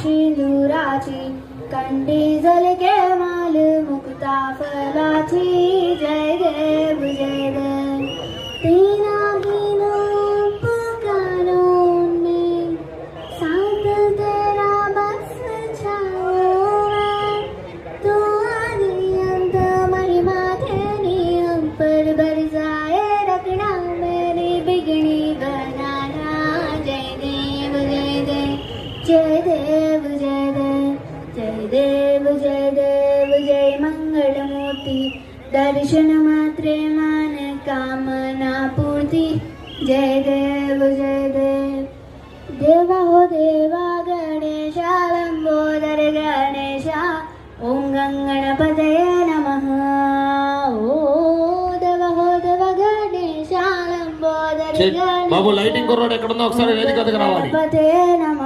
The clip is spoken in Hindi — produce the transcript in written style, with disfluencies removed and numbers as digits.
सिंदुराची कंठी झलके माल मुक्ता फलाची जय देव जय देव तेरा बिना पुकारों में साथ तेरा बस छाओ तो आदि अंत महिमा तेरी हम पर बरसाए रखना मेरी बिगड़ी बनाना जय देव जय देव जय देव जय देव जय देव जय देव जय मंगलमूर्ति दर्शन मात्रे मान कामना पूर्ति जय देव जय देव देवा हो देवा गणेशा लंबोदर गणेशा ओम गंगणपतये नमः ओ देवा हो देवा गणेशा लंबोदर गणेशा బాబు లైటింగ్ కుర్రోడు ఎక్కడ ఉన్నా ఒకసారి వేదిక దగ్గర రావాలి గణపతये నమః